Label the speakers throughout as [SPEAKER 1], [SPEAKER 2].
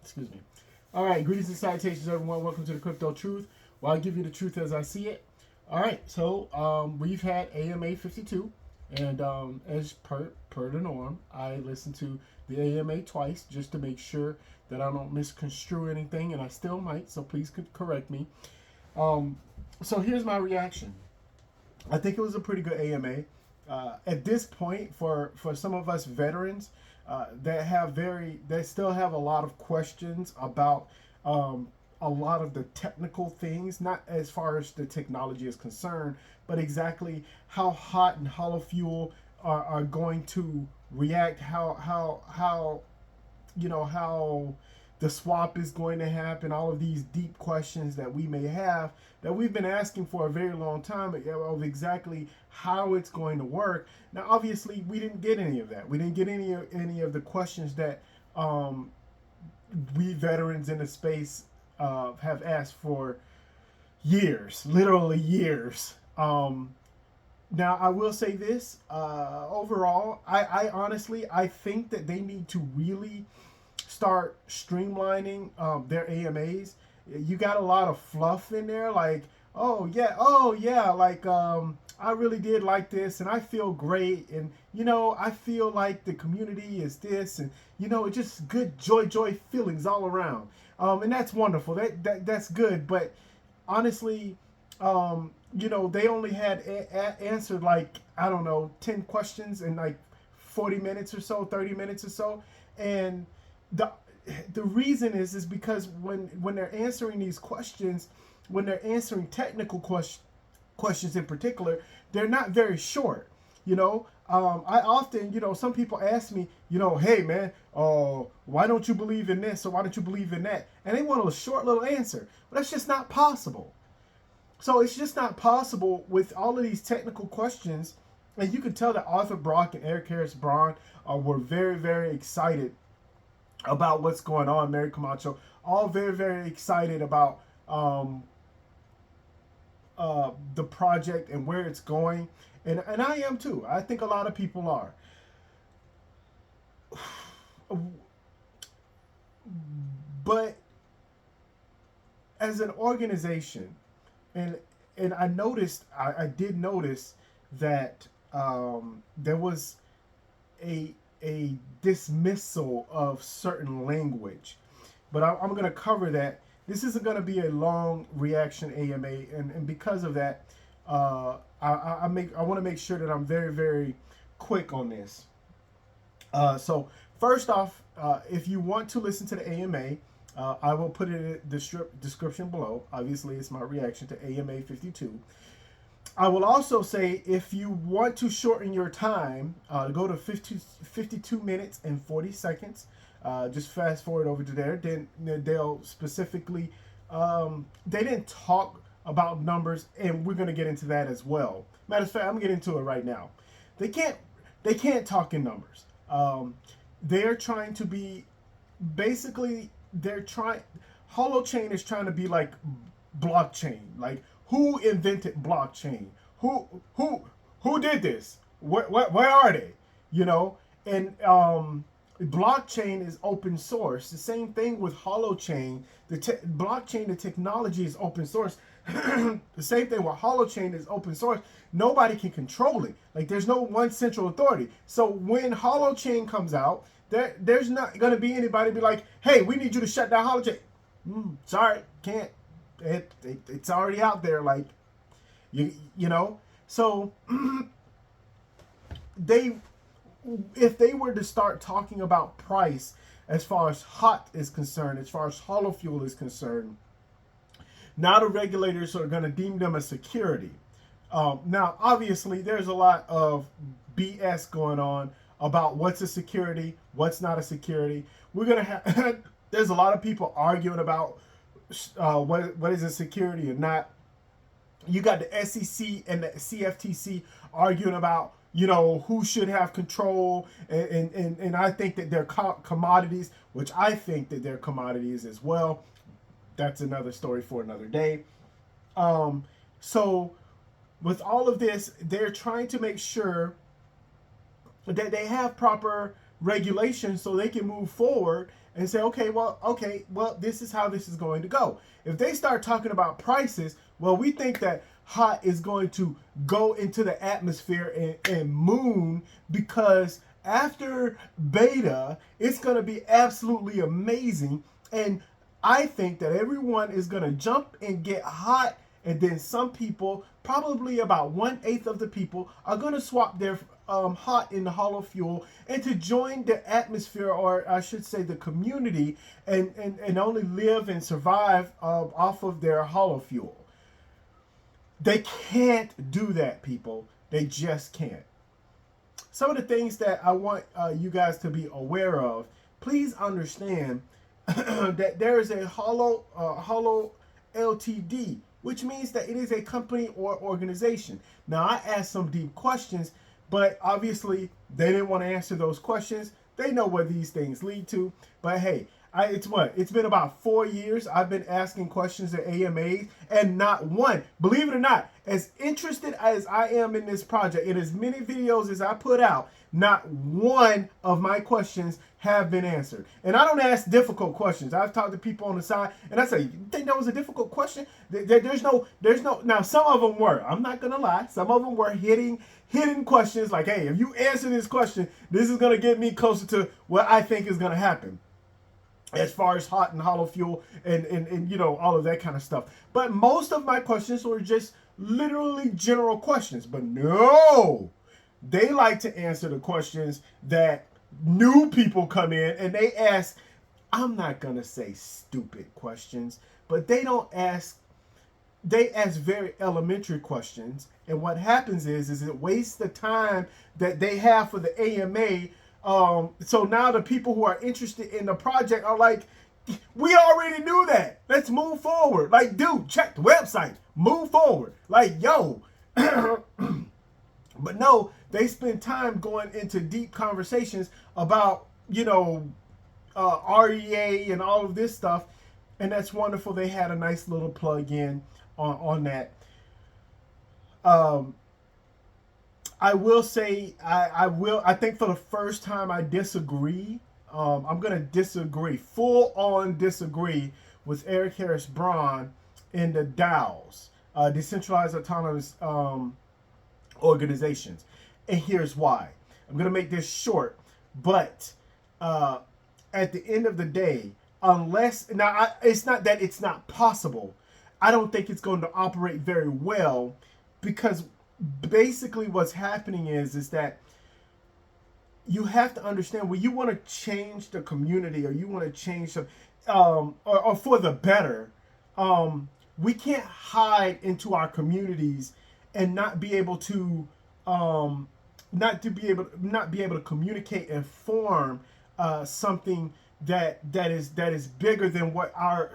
[SPEAKER 1] Excuse me. All right, greetings and salutations, everyone. Welcome to the Crypto Truth. Well, I'll give you the truth as I see it. All right, so we've had AMA 52, and as per the norm, I listened to the AMA twice just to make sure that I don't misconstrue anything, and I still might, so please correct me. So here's my reaction. I think it was a pretty good AMA. At this point, for some of us veterans that still have a lot of questions about a lot of the technical things, not as far as the technology is concerned, but exactly how hot and hollow fuel are going to react, how how the swap is going to happen, all of these deep questions that we may have that we've been asking for a very long time of exactly how it's going to work. Now, obviously, we didn't get any of that. We didn't get any of the questions that we veterans in the space have asked for years, literally years. Now, I will say this, overall, I honestly, I think that they need to really start streamlining their AMAs. You got a lot of fluff in there, like, oh yeah, like I really did like this, and I feel great, and I feel like the community is this, and it's just good joy feelings all around, and that's wonderful. That's good, but honestly, they only had answered like, I don't know, 10 questions in like 40 minutes or so, 30 minutes or so, and the reason is because when they're answering these questions, when they're answering technical questions in particular, they're not very short. I often, some people ask me, hey man, why don't you believe in this or why don't you believe in that? And they want a short little answer, but that's just not possible. So it's just not possible with all of these technical questions. And you can tell that Arthur Brock and Eric Harris Braun were very, very excited about what's going on. Mary Camacho, all very, very excited about the project and where it's going. And I am too. I think a lot of people are. But as an organization, and I did notice that there was a dismissal of certain language, but I'm going to cover that. This isn't going to be a long reaction AMA, and because of that, I want to make sure that I'm very, very quick on this. So first off, if you want to listen to the AMA, I will put it in the description below. Obviously, it's my reaction to AMA 52. I will also say, if you want to shorten your time, go to 52 minutes and 40 seconds. Just fast forward over to there. Then they'll specifically, they didn't talk about numbers, and we're going to get into that as well. Matter of fact, I'm getting into it right now. They can't talk in numbers. They're trying to be, basically, Holochain is trying to be like blockchain. Like, who invented blockchain? Who did this? Where are they? And blockchain is open source. The same thing with Holochain. Blockchain, the technology is open source. The same thing with Holochain is open source. Nobody can control it. Like, there's no one central authority. So when Holochain comes out, there's not going to be anybody be like, hey, we need you to shut down Holochain. Sorry, can't. It's already out there. Like, so if they were to start talking about price as far as hot is concerned, as far as hollow fuel is concerned, now the regulators are going to deem them a security. Now, obviously, there's a lot of BS going on about what's a security, what's not a security. We're going to have, there's a lot of people arguing about what is a security or not. You got the SEC and the CFTC arguing about, who should have control. And I think that they're commodities, which I think that they're commodities as well. That's another story for another day. So with all of this, they're trying to make sure that they have proper regulation so they can move forward and say, okay, well, this is how this is going to go. If they start talking about prices, well, we think that hot is going to go into the atmosphere and moon, because after beta, it's going to be absolutely amazing. And I think that everyone is going to jump and get hot, and then some people, probably about 1/8 of the people, are going to swap their hot in the hollow fuel and to join the atmosphere, or I should say the community, and only live and survive off of their hollow fuel. They can't do that, people. They just can't. Some of the things that I want you guys to be aware of, please understand that there is a Holo Ltd, which means that it is a company or organization. Now, I asked some deep questions, but obviously they didn't want to answer those questions. They know what these things lead to. But hey, it's been about 4 years I've been asking questions at AMAs, and not one, believe it or not, as interested as I am in this project, in as many videos as I put out, not one of my questions have been answered. And I don't ask difficult questions. I've talked to people on the side, and I say, you think that was a difficult question? There's no, now some of them were, I'm not gonna lie, some of them were hidden questions, like, hey, if you answer this question, this is gonna get me closer to what I think is gonna happen as far as hot and hollow fuel and you know, all of that kind of stuff. But most of my questions were just literally general questions. But no, they like to answer the questions that new people come in and they ask, I'm not going to say stupid questions, but they ask very elementary questions. And what happens is it wastes the time that they have for the AMA. So now the people who are interested in the project are like, we already knew that. Let's move forward. Like, dude, check the website. Move forward. Like, yo. But no, they spend time going into deep conversations about, you know, REA and all of this stuff. And that's wonderful. They had a nice little plug in on that. I will say, I think for the first time I disagree. I'm going to disagree, full on disagree with Eric Harris Braun in the DAOs, Decentralized Autonomous Organizations. And here's why. I'm going to make this short, but at the end of the day, it's not that it's not possible. I don't think it's going to operate very well, because basically what's happening is that you have to understand, when you want to change the community, or you want to change some, or for the better, we can't hide into our communities and not be able to communicate and form something that is bigger than what our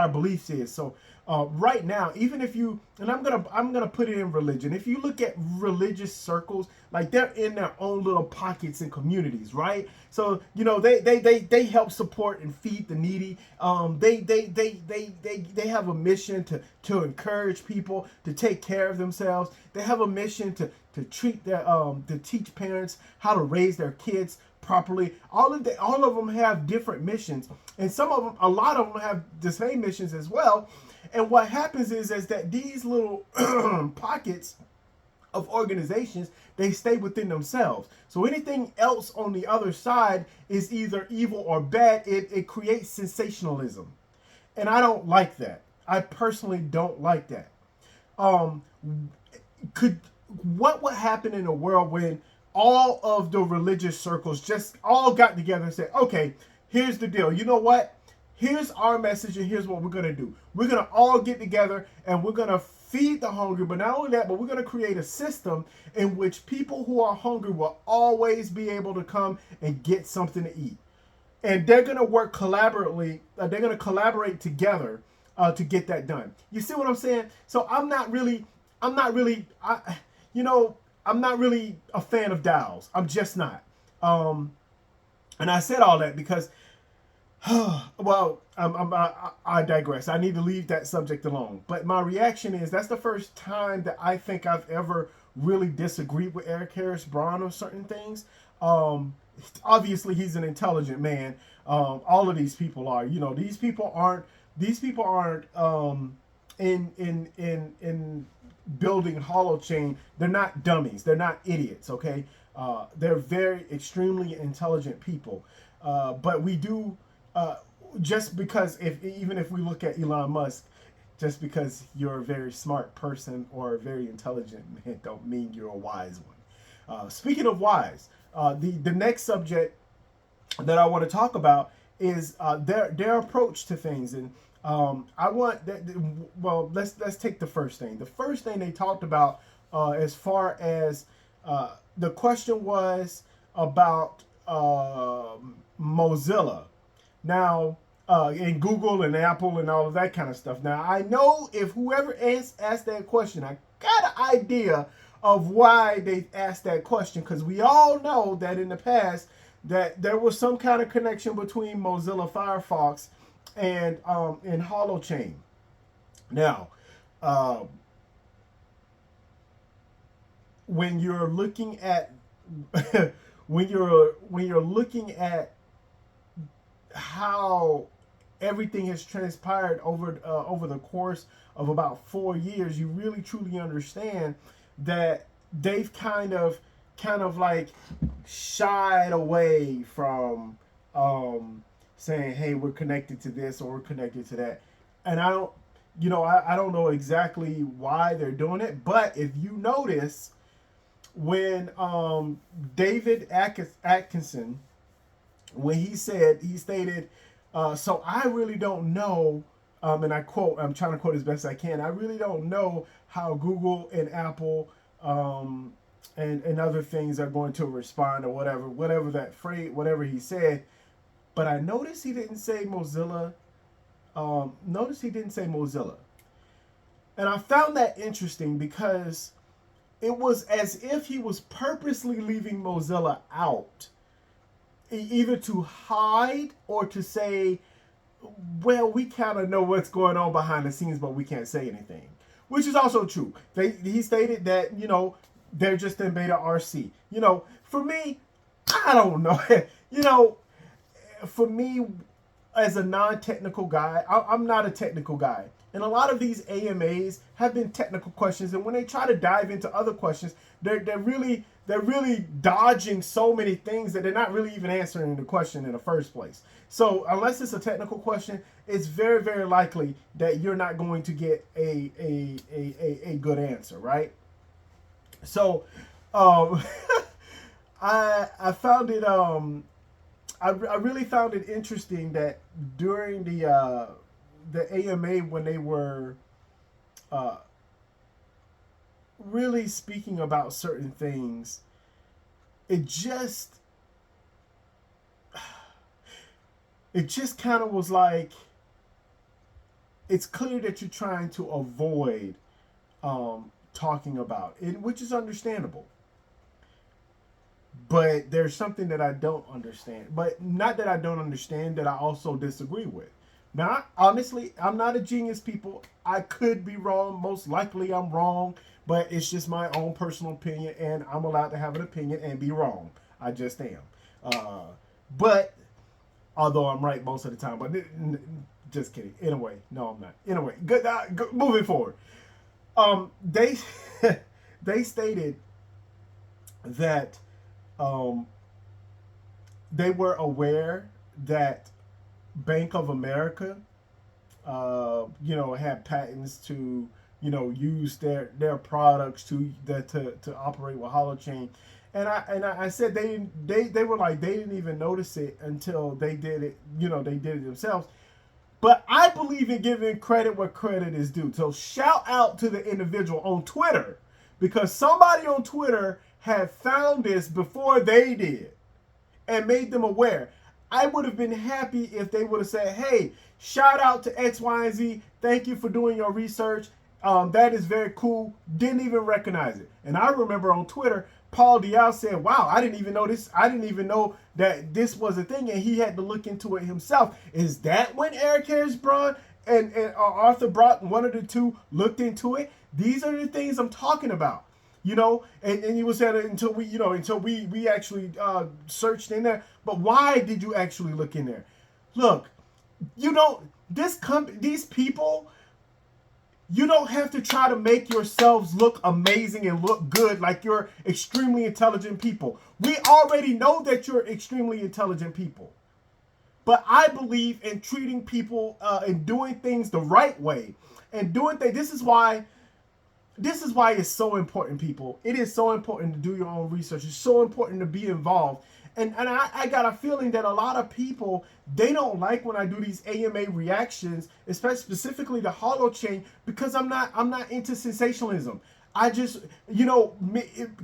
[SPEAKER 1] beliefs is. So right now, even if you, and I'm gonna put it in religion. If you look at religious circles, like, they're in their own little pockets and communities, right? So, you know, they help support and feed the needy. They have a mission to encourage people to take care of themselves. They have a mission to treat their to teach parents how to raise their kids properly. All of them have different missions, and a lot of them have the same missions as well. And what happens is that these little pockets of organizations, they stay within themselves. So anything else on the other side is either evil or bad. It creates sensationalism, and I don't like that. I personally don't like that. What would happen in a world when all of the religious circles just all got together and said, okay, here's the deal. You know what? Here's our message, and here's what we're going to do. We're going to all get together, and we're going to feed the hungry. But not only that, but we're going to create a system in which people who are hungry will always be able to come and get something to eat. And they're going to work collaboratively. They're going to collaborate together to get that done. You see what I'm saying? So I'm not really a fan of DAOs. I'm just not. And I said all that because, well, I digress. I need to leave that subject alone. But my reaction is, that's the first time that I think I've ever really disagreed with Eric Harris Braun on certain things. Obviously, he's an intelligent man. All of these people are. You know, these people aren't in building Holochain. They're not dummies. They're not idiots. Okay, they're very extremely intelligent people. But we do just because even if we look at Elon Musk, just because you're a very smart person or a very intelligent man, don't mean you're a wise one. Speaking of wise, the next subject that I want to talk about is their approach to things, and I want that. Well, let's take the first thing. The first thing they talked about, as far as the question was about Mozilla. Now, and Google and Apple and all of that kind of stuff. Now, I know if whoever asked that question, I got an idea of why they asked that question, because we all know that in the past that there was some kind of connection between Mozilla Firefox and Holochain. Now, when you're looking at when you're looking at how everything has transpired over the course of about 4 years, you really truly understand that they've kind of like shied away from saying, hey, we're connected to this or we're connected to that. And I don't, I don't know exactly why they're doing it, but if you notice, when David Atkinson, when he stated, so I really don't know, and I quote, I'm trying to quote as best I can, I really don't know how Google and Apple and other things are going to respond, or whatever that phrase, whatever he said. But I noticed he didn't say Mozilla. And I found that interesting because it was as if he was purposely leaving Mozilla out, either to hide or to say, well, we kind of know what's going on behind the scenes, but we can't say anything, which is also true. He stated that, they're just in beta RC. For me, I don't know. For me, as a non-technical guy, I'm not a technical guy. And a lot of these AMAs have been technical questions, and when they try to dive into other questions, they're really dodging so many things that they're not really even answering the question in the first place. So unless it's a technical question, it's very, very likely that you're not going to get a good answer, right? So I found it I really found it interesting that during the AMA, when they were really speaking about certain things, it just kind of was like, it's clear that you're trying to avoid talking about it, which is understandable. But there's something that I don't understand. But not that I don't understand, that I also disagree with. Now, honestly, I'm not a genius, people. I could be wrong. Most likely I'm wrong. But it's just my own personal opinion, and I'm allowed to have an opinion and be wrong. I just am. But, although I'm right most of the time. But just kidding. Anyway, no, I'm not. Anyway, good. Moving forward. They they stated that they were aware that Bank of America, had patents to, use their products to operate with Holochain, and I said they were like, they didn't even notice it until they did it. They did it themselves. But I believe in giving credit where credit is due. So shout out to the individual on Twitter, because somebody on Twitter had found this before they did and made them aware. I would have been happy if they would have said, hey, shout out to X, Y, and Z. Thank you for doing your research. That is very cool. Didn't even recognize it. And I remember on Twitter, Paul Dial said, wow, I didn't even know this. I didn't even know that this was a thing. And he had to look into it himself. Is that when Eric Harris-Braun and Arthur Brock, one of the two, looked into it? These are the things I'm talking about. And you was saying until we actually searched in there. But why did you actually look in there? Look, you don't. These people. You don't have to try to make yourselves look amazing and look good like you're extremely intelligent people. We already know that you're extremely intelligent people. But I believe in treating people and doing things the right way and doing things. This is why it's so important, people. It is so important to do your own research. It's so important to be involved. And I got a feeling that a lot of people, they don't like when I do these AMA reactions, especially specifically the Holochain, because I'm not into sensationalism. I just,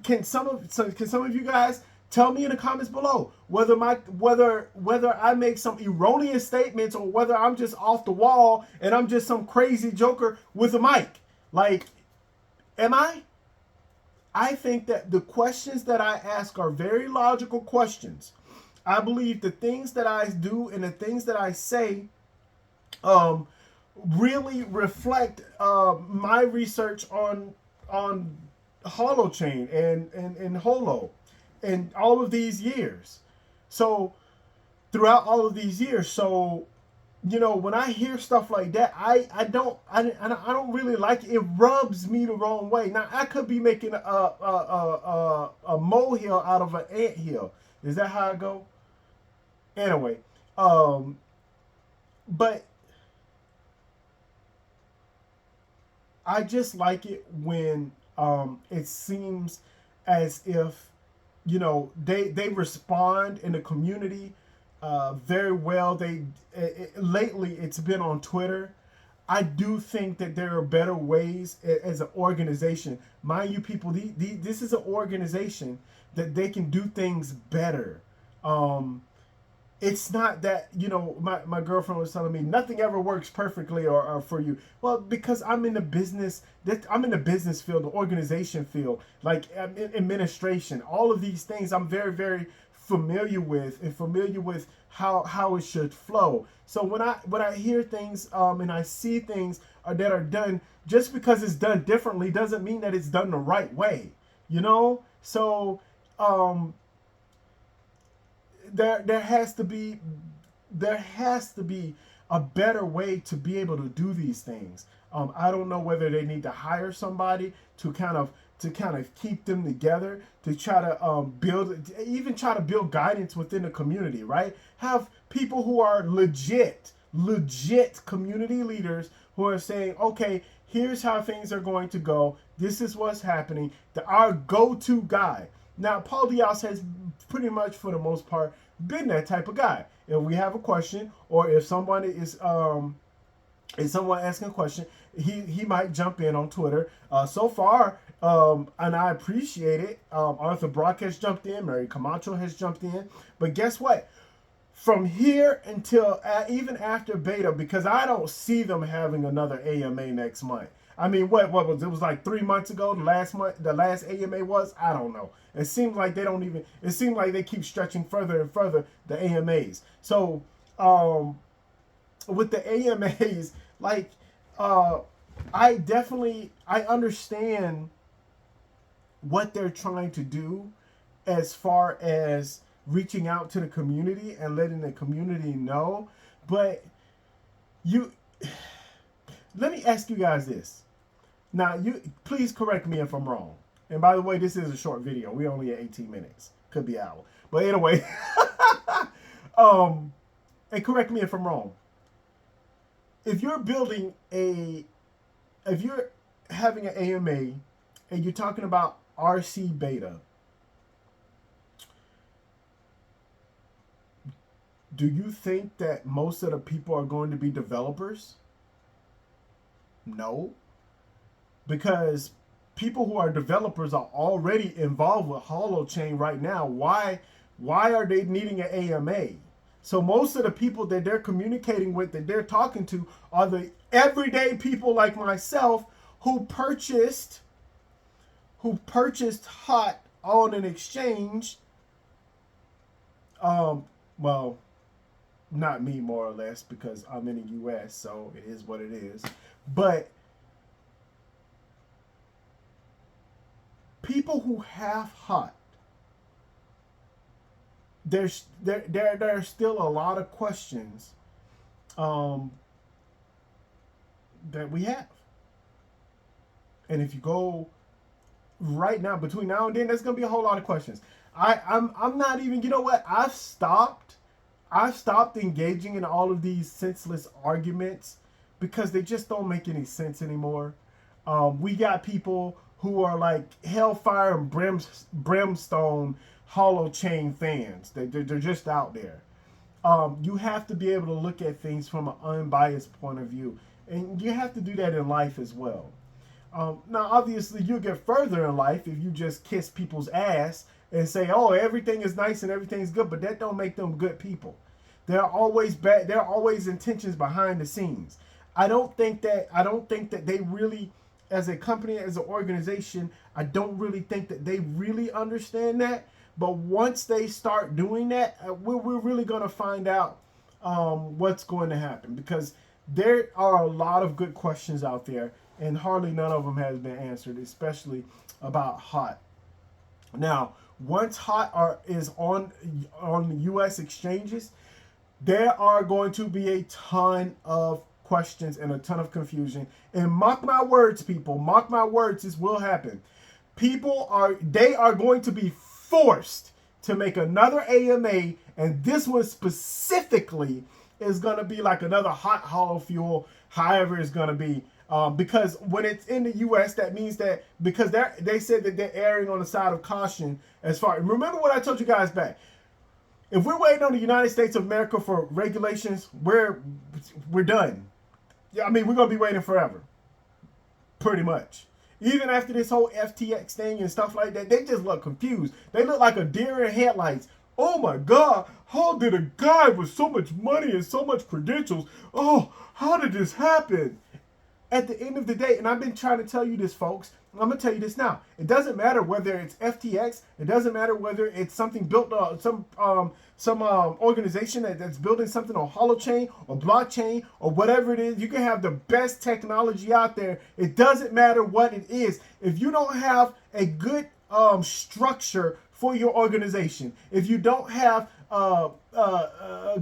[SPEAKER 1] can some of you guys tell me in the comments below whether I make some erroneous statements or whether I'm just off the wall and I'm just some crazy joker with a mic. Like, am I? I think that the questions that I ask are very logical questions. I believe the things that I do and the things that I say really reflect my research on Holochain and Holo and all of these years. So throughout all of these years, so when I hear stuff like that, I don't really like it. It rubs me the wrong way. Now I could be making a molehill out of an anthill. Is that how I go? Anyway, but I just like it when it seems as if they respond in the community very well. Lately it's been on Twitter. I do think that there are better ways as an organization. Mind you, people, this is an organization that they can do things better. It's not that, my girlfriend was telling me nothing ever works perfectly or for you. Well, because I'm in the business field, the organization field, like administration, all of these things I'm very, very familiar with how it should flow. So when I hear things and I see things that are done, just because it's done differently doesn't mean that it's done the right way. So there has to be a better way to be able to do these things. I don't know whether they need to hire somebody to kind of keep them together, to try to build guidance within the community, right? Have people who are legit community leaders who are saying, okay, here's how things are going to go. This is what's happening. Our go-to guy. Now, Paul Diaz has pretty much, for the most part, been that type of guy. If we have a question, or if someone is someone asking a question, he might jump in on Twitter. So far, and I appreciate it. Arthur Brock has jumped in. Mary Camacho has jumped in. But guess what? From here until even after beta, because I don't see them having another AMA next month. I mean, what was it? Was like 3 months ago. The last AMA was. I don't know. It seems like they don't even. It seems like they keep stretching further and further the AMAs. So, with the AMAs, like, I understand what they're trying to do as far as reaching out to the community and letting the community know. But let me ask you guys this. Now, you please correct me if I'm wrong. And by the way, this is a short video. We only at 18 minutes. Could be an hour. But anyway, and correct me if I'm wrong. If you're having an AMA and you're talking about RC beta, do you think that most of the people are going to be developers? No. Because people who are developers are already involved with Holochain right now. Why are they needing an AMA? So most of the people that they're communicating with, that they're talking to, are the everyday people like myself who purchased HOT on an exchange. Well, not me, more or less, because I'm in the U.S., so it is what it is. But people who have HOT, there are still a lot of questions um, that we have. And if you go right now, between now and then, there's gonna be a whole lot of questions. I'm not even. You know what? I've stopped engaging in all of these senseless arguments because they just don't make any sense anymore. We got people who are like hellfire and brimstone Holochain fans. They're just out there. You have to be able to look at things from an unbiased point of view, and you have to do that in life as well. Now, obviously, you'll get further in life if you just kiss people's ass and say, "Oh, everything is nice and everything's good," but that don't make them good people. There are always bad. There are always intentions behind the scenes. I don't think that. I don't think that they really, as a company, as an organization, I don't really think that they really understand that. But once they start doing that, we're really going to find out what's going to happen, because there are a lot of good questions out there, and hardly none of them has been answered, especially about HOT. Now, once HOT is on U.S. exchanges, there are going to be a ton of questions and a ton of confusion. And mark my words, people, mark my words, this will happen. They are going to be forced to make another AMA, and this one specifically is going to be like another hot hollow fuel, however it's going to be. Because when it's in the U.S., that means that, because they said that they're erring on the side of caution as far. Remember what I told you guys back. If we're waiting on the United States of America for regulations, we're done. Yeah, I mean, we're gonna be waiting forever, pretty much. Even after this whole FTX thing and stuff like that, they just look confused. They look like a deer in headlights. Oh my God, how did a guy with so much money and so much credentials, oh, how did this happen? At the end of the day, and I've been trying to tell you this, folks, I'm going to tell you this now. It doesn't matter whether it's FTX. It doesn't matter whether it's something built, some organization that's building something on Holochain or blockchain or whatever it is. You can have the best technology out there. It doesn't matter what it is. If you don't have a good structure for your organization, if you don't have a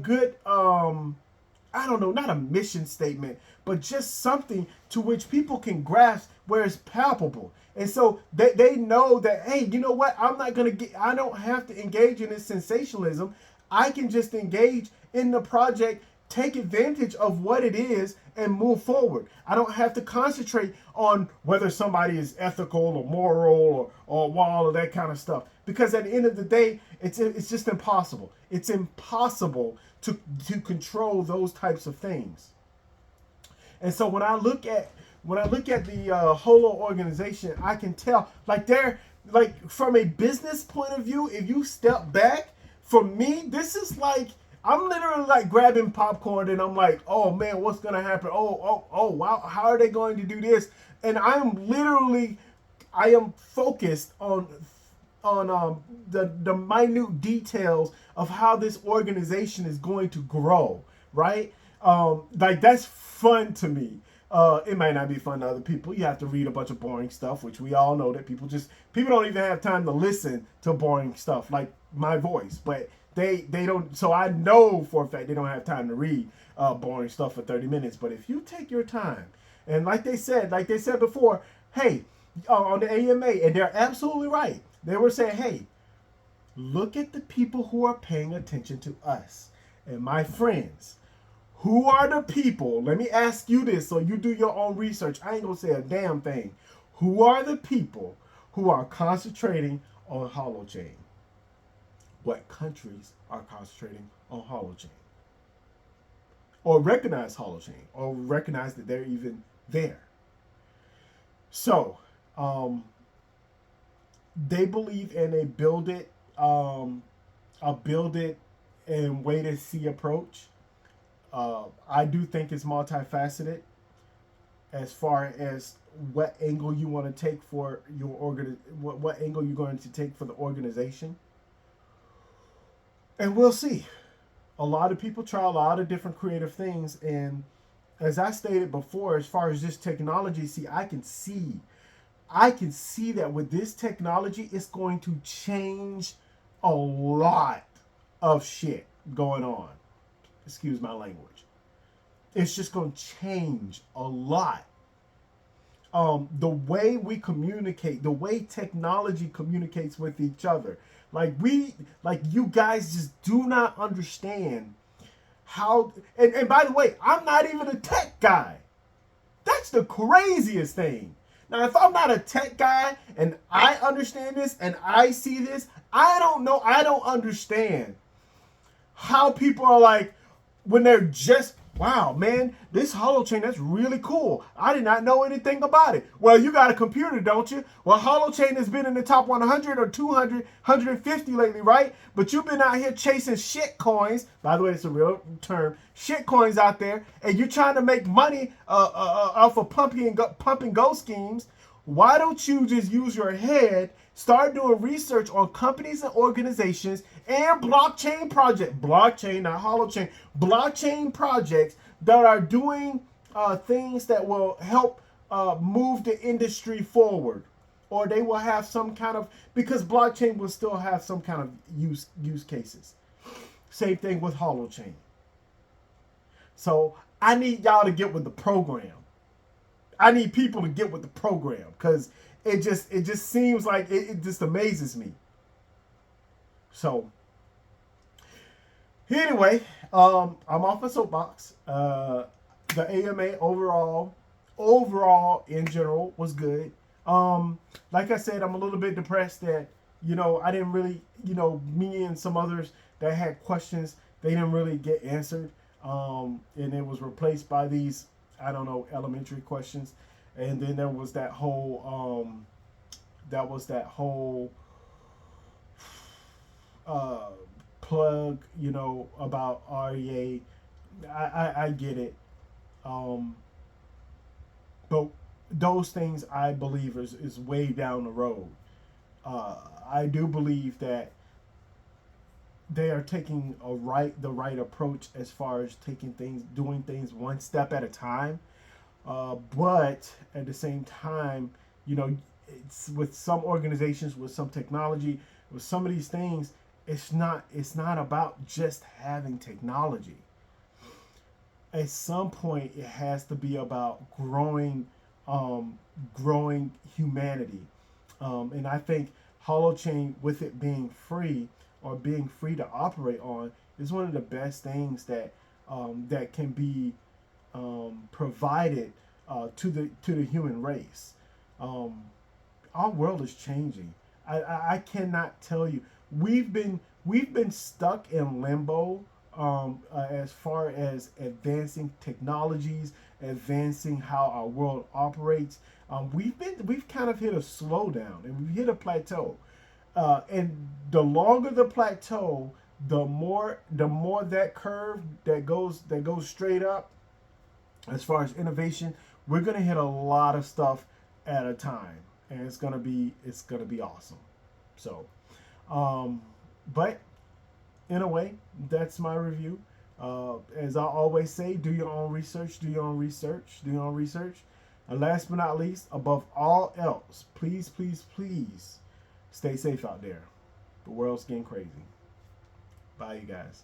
[SPEAKER 1] good, I don't know, not a mission statement, but just something to which people can grasp where it's palpable. And so they know that, hey, you know what? I don't have to engage in this sensationalism. I can just engage in the project, take advantage of what it is, and move forward. I don't have to concentrate on whether somebody is ethical or moral or all of that kind of stuff. Because at the end of the day, it's just impossible. It's impossible to control those types of things. And so when I look at the Holo organization, I can tell, like, they're like, from a business point of view, if you step back, for me, this is like, I'm literally like grabbing popcorn and I'm like, oh man, what's gonna happen? Oh wow, how are they going to do this? And I am focused on the minute details of how this organization is going to grow, right? Like, that's fun to me. It might not be fun to other people. You have to read a bunch of boring stuff, which we all know that people don't even have time to listen to boring stuff like my voice. But they don't. So I know for a fact they don't have time to read boring stuff for 30 minutes. But if you take your time, and like they said before, hey, on the AMA, and they're absolutely right. They were saying, hey, look at the people who are paying attention to us. And my friends, who are the people? Let me ask you this so you do your own research. I ain't going to say a damn thing. Who are the people who are concentrating on Holochain? What countries are concentrating on Holochain? Or recognize Holochain? Or recognize that they're even there? So, they believe in a build it and wait and see approach. I do think it's multifaceted as far as what angle you want to take for your what angle you're going to take for the organization. And we'll see. A lot of people try a lot of different creative things, and as I stated before, as far as this technology, I can see that with this technology, it's going to change a lot of shit going on. Excuse my language. it's just going to change a lot. The way we communicate, the way technology communicates with each other. Like you guys just do not understand how. And by the way, I'm not even a tech guy. That's the craziest thing. Now, if I'm not a tech guy and I understand this and I see this, I don't know. I don't understand how people are like, when they're just, wow, man, this holochain, that's really cool. I did not know anything about it. Well, you got a computer, don't you? Well, holochain has been in the top 100 or 200, 150 lately, right? But you've been out here chasing shit coins. By the way, it's a real term. Shit coins out there. And you're trying to make money off of pumping go schemes. Why don't you just use your head, start doing research on companies and organizations and blockchain projects, blockchain, not holochain, blockchain projects that are doing things that will help move the industry forward, or they will have some kind of, because blockchain will still have some kind of use cases. Same thing with holochain. So I need y'all to get with the program. I need people to get with the program, because it just seems like it just amazes me. So anyway, I'm off a soapbox. The AMA overall in general was good. Like I said, I'm a little bit depressed that, I didn't really, me and some others that had questions, they didn't really get answered. And it was replaced by these, I don't know, elementary questions. And then there was that whole plug, about REA. I get it. But those things, I believe, is way down the road. I do believe that they are taking the right approach as far as doing things one step at a time. But at the same time, it's with some organizations, with some technology, with some of these things, it's not about just having technology. At some point, it has to be about growing humanity. And I think Holochain, with it being free or being free to operate on, is one of the best things that can be provided to the human race. Our world is changing. I cannot tell you. We've been stuck in limbo as far as advancing technologies, advancing how our world operates. We've kind of hit a slowdown, and we've hit a plateau. And the longer the plateau, the more that curve that goes straight up, as far as innovation, we're gonna hit a lot of stuff at a time, and it's gonna be awesome. So, but in a way, that's my review. As I always say, do your own research. Do your own research. Do your own research. And last but not least, above all else, please, please, please, stay safe out there. The world's getting crazy. Bye, you guys.